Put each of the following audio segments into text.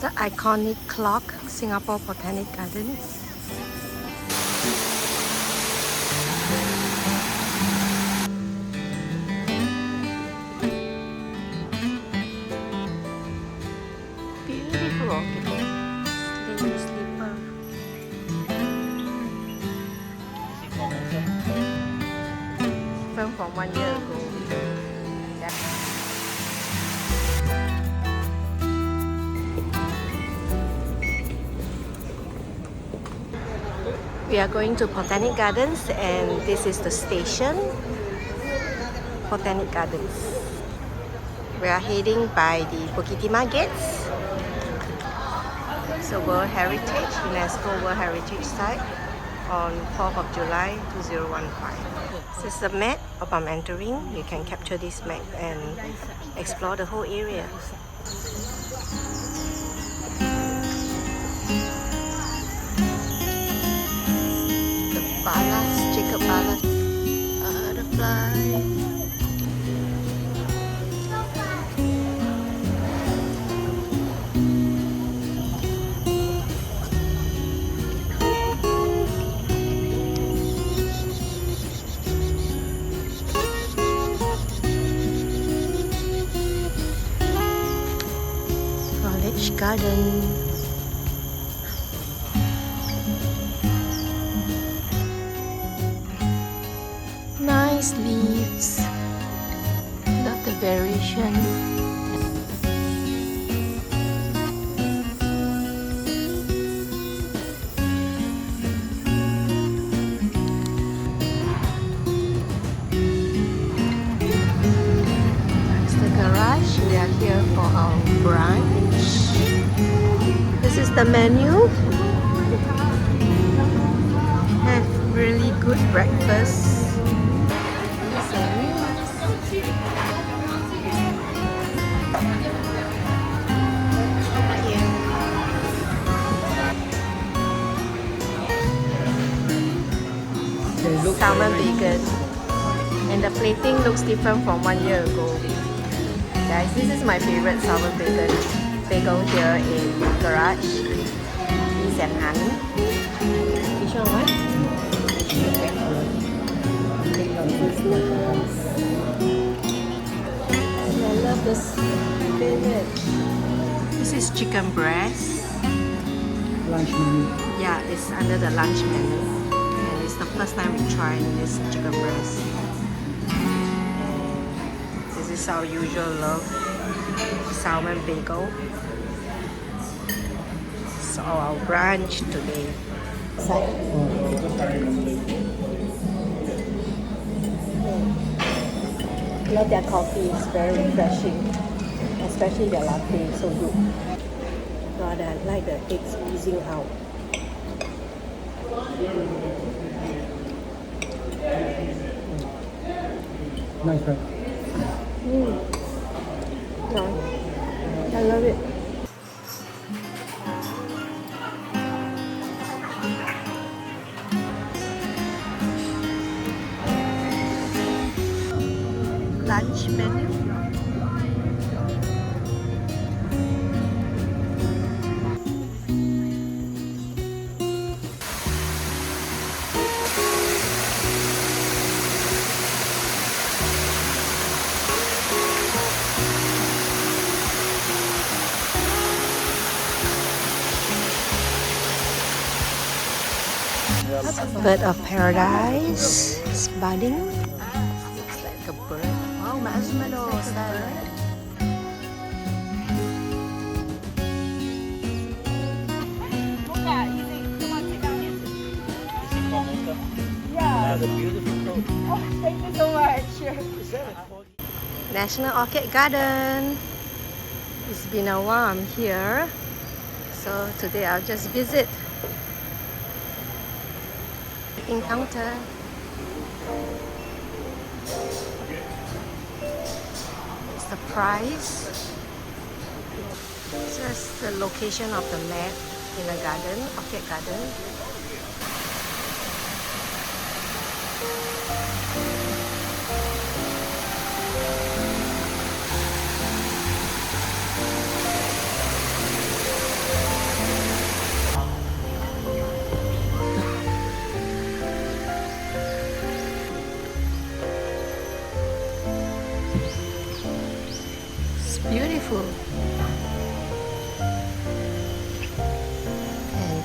The iconic clock, Singapore Botanic Gardens. Beautiful orchid. Lily sleeper. From 1 year ago. We are going to Botanic Gardens and this is the station, Botanic Gardens. We are heading by the Bukit gates. So World Heritage, Unesco World Heritage Site on 4th of July 2015. This is the map upon entering. You can capture this map and explore the whole area. Balas, Jacob Balas, butterfly. College Garden. Nice leaves. Love the variation. That's the garage. We are here for our brunch. This is the menu. Have really good breakfast. Salmon bacon, and the plating looks different from 1 year ago. Guys, this is my favorite salmon bacon bagel here in garage. Is an honey. Which one? What? I love this spinach. This is chicken breast. Lunch menu. Yeah, it's under the lunch menu. It's the first time we try this chicken breast. And this is our usual love, salmon bagel. So our brunch today. Love their coffee, it's very refreshing, especially their latte, so good. God, I like the eggs oozing out. Nice, right? No, I love it. Lunch menu. Bird of paradise. It's budding. Looks like a bird. Wow, marshmallow salad. That's a beautiful coat. Oh, thank you so much. National Orchid Garden. It's been a while I'm here, so today I'll just visit. Encounter. It's the price. Just the location of the map in the garden, Orchid Garden.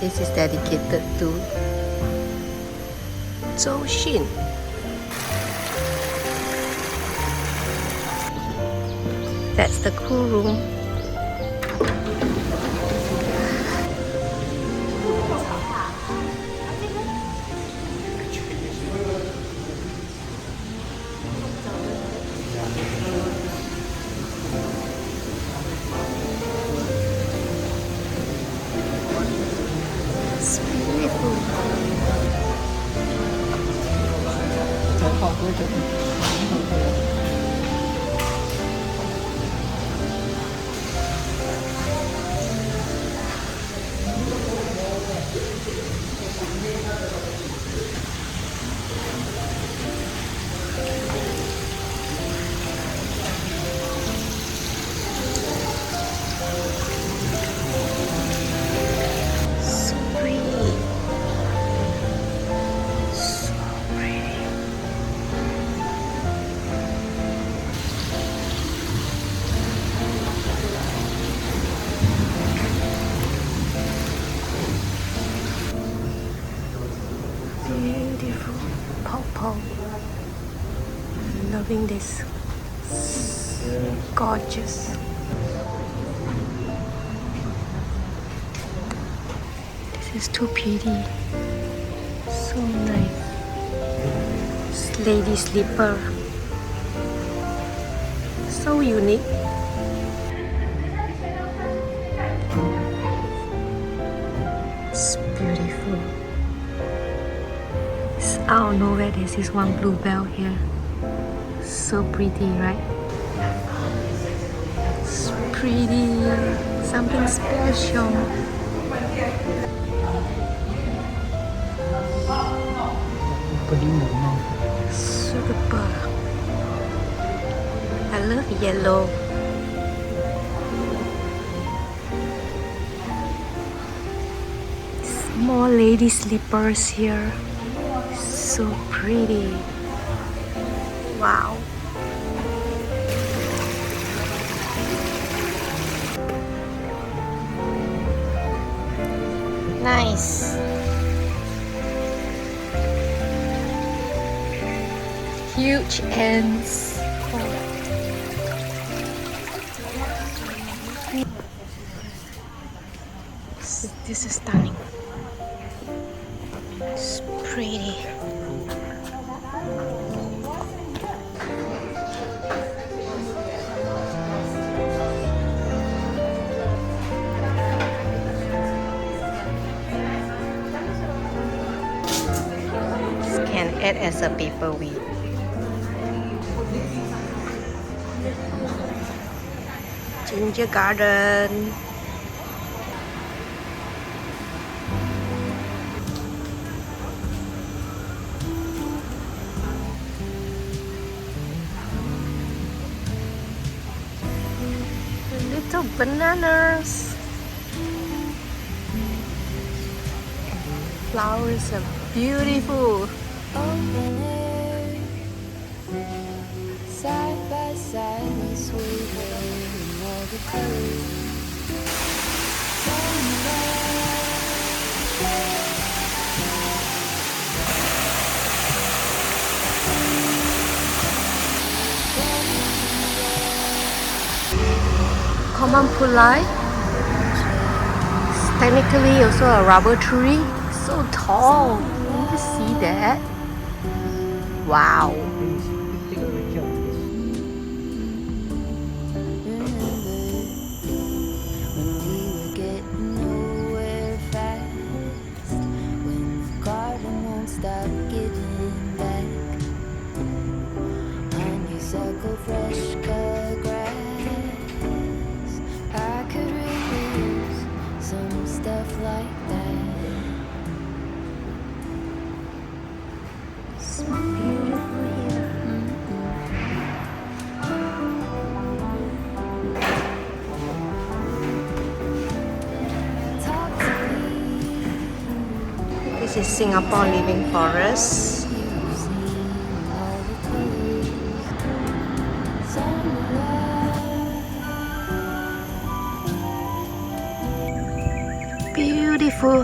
This is dedicated to Zhou Xin. That's the cool room. It's beautiful. So pretty. So pretty. Beautiful purple. Loving this. Gorgeous. This is too pretty. So nice. This lady slipper. So unique. It's beautiful. It's out of nowhere. There's this one bluebell here. So pretty, right? It's pretty. Something special. Super. I love yellow. Small lady slippers here. So pretty. Wow. Nice. Huge ants. This is stunning. It's pretty. This can add as a paperweight. Ginger garden. Little bananas. Flowers are beautiful. Open air, side by side, we sweep in all the colors. Common pulai. It's technically also a rubber tree. So tall. Can you see that? Wow. Fresh cut grass, I could really use some stuff like that. So beautiful here. Talk to me. This is Singapore Living Forest. Beautiful.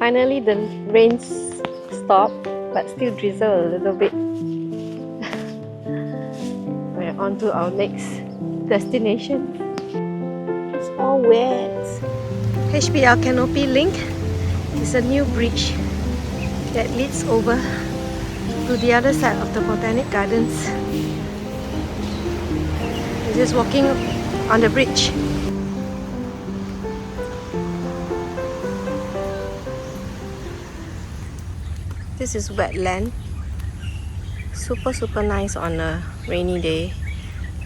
Finally, the rains stopped, but still drizzle a little bit. We're on to our next destination. It's all wet. HBL Canopy Link is a new bridge that leads over to the other side of the Botanic Gardens. We're just walking on the bridge. This is wetland. Super nice on a rainy day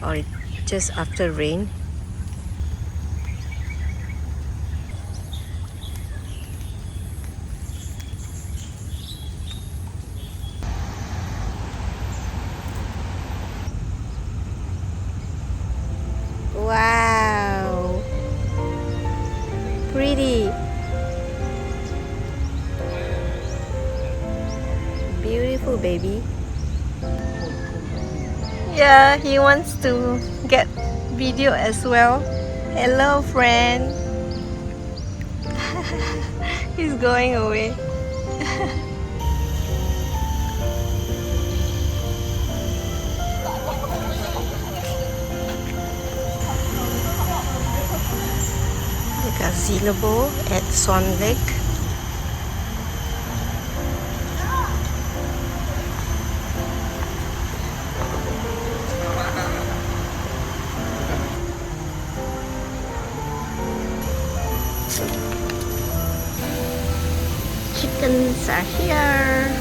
or just after rain. Wow! Pretty! Beautiful baby. Yeah, he wants to get video as well. Hello, friend. He's going away. The gazebo at Swan Lake. Chickens are here.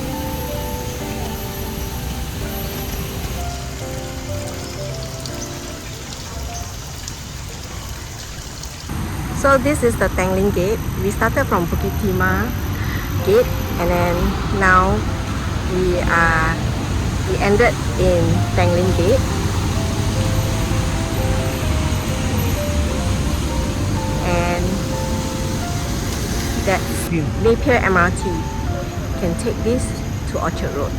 So this is the Tanglin Gate. We started from Bukit Timah Gate, and then now we ended in Tanglin Gate. And that's Napier MRT. You can take this to Orchard Road.